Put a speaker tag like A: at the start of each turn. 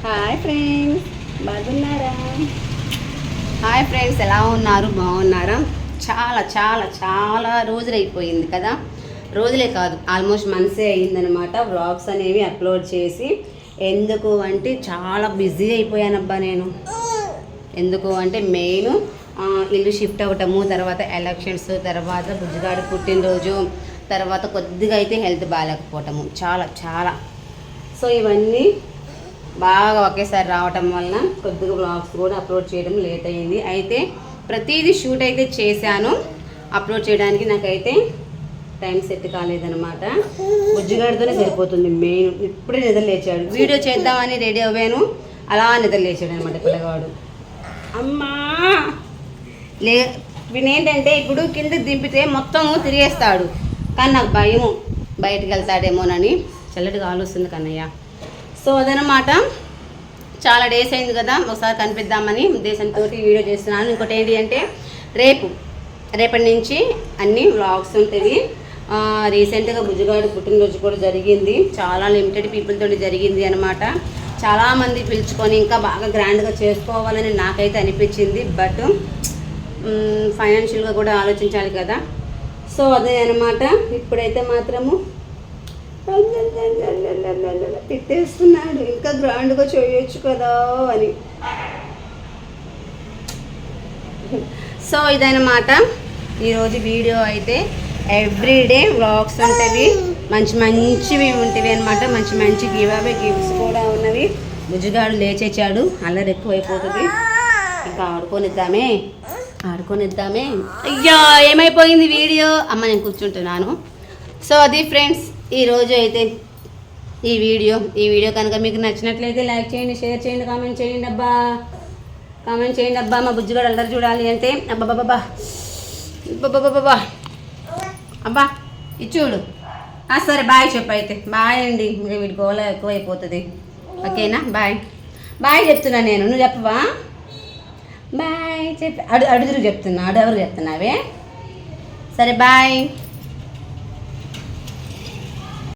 A: Hi friends, బాగున్నారా? Hi friends, ఎలా ఉన్నారు? బాగున్నారా? చాలా చాలా చాలా రోజులు అయిపోయింది కదా. రోజులే కాదు, ఆల్మోస్ట్ మంత్సే అయ్యిందనమాట వ్లాగ్స్ అనేవి అప్లోడ్ చేసి. ఎందుకు అంటే చాలా బిజీ అయిపోయానబ్బా నేను. ఎందుకు అంటే మెయిన్ ఇల్లు షిఫ్ట్ అవ్వటము, తర్వాత ఎలక్షన్స్, తర్వాత బుజ్జిగాడు పుట్టినరోజు, తర్వాత కొద్దిగా అయితే హెల్త్ బాగాలేకపోవటము, చాలా చాలా. సో ఇవన్నీ బాగా ఒకేసారి రావటం వలన కొద్దిగా బ్లాగ్స్ కూడా అప్లోడ్ చేయడం లేట్ అయ్యింది. అయితే ప్రతిదీ షూట్ అయితే చేశాను, అప్లోడ్ చేయడానికి నాకైతే టైం సెట్ కాలేదనమాట. బుజ్జిగాడితోనే సరిపోతుంది మెయిన్. ఇప్పుడే నిద్ర లేచాడు, వీడియో చేద్దామని రెడీ అవ్వాను, అలా నిద్ర లేచాడు అనమాట పిల్లగాడు. అమ్మా లే ఏంటంటే ఇప్పుడు కింద దింపితే మొత్తం తిరిగేస్తాడు, కానీ నాకు భయము బయటకు వెళ్తాడేమోనని. చల్లటి గాలి వస్తుంది కన్నయ్య. సో అదనమాట, చాలా డేస్ అయింది కదా, ఒకసారి కనిపిద్దామని ఉద్దేశంతో వీడియో చేస్తున్నాను. ఇంకోటి ఏంటి అంటే రేపటి నుంచి అన్ని వ్లాగ్స్ ఉంటాయి. రీసెంట్గా బుజ్జిగాడు పుట్టినరోజు కూడా జరిగింది, చాలా లిమిటెడ్ పీపుల్తో జరిగింది అనమాట. చాలామంది పిలుచుకొని ఇంకా బాగా గ్రాండ్గా చేసుకోవాలని నాకైతే అనిపించింది. బట్ ఫైనాన్షియల్గా కూడా ఆలోచించాలి కదా. సో అదే అనమాట. ఇప్పుడైతే మాత్రము తిట్టేస్తున్నాడు, ఇంకా గ్రాండ్గా చేయొచ్చు కదా అని. సో ఇదన్నమాట ఈరోజు వీడియో. అయితే ఎవ్రీడే వ్లాగ్స్ ఉంటవి, మంచి మంచివి ఉంటవి అనమాట. మంచి మంచి గిఫ్ట్స్ కూడా ఉన్నవి. బుజ్జిగాడు లేచేచాడు, అల్లరి ఎక్కువైపోతుంది. ఇంకా ఆడుకొనిద్దామే. అయ్యా ఏమైపోయింది వీడియో. అమ్మ నేను కూర్చుంటున్నాను. సో అది ఫ్రెండ్స్, ఈరోజు అయితే ఈ వీడియో కనుక మీకు నచ్చినట్లయితే లైక్ చేయండి, షేర్ చేయండి, కామెంట్ చేయండి అబ్బా. మా బుజ్జిగాడు అల్లరి చూడాలి అంటే అబ్బాబాబా అబ్బా ఇచ్చుడు. సరే బాయ్ చెప్పు. అయితే బాయ్ అండి, వీడి గోళ ఎక్కువైపోతుంది. ఓకేనా? బాయ్ చెప్తున్నా నేను, నువ్వు చెప్పవా? బాయ్ చెప్పి అడుగురు చెప్తున్నా. ఎవరు చెప్తున్నావే? సరే బాయ్.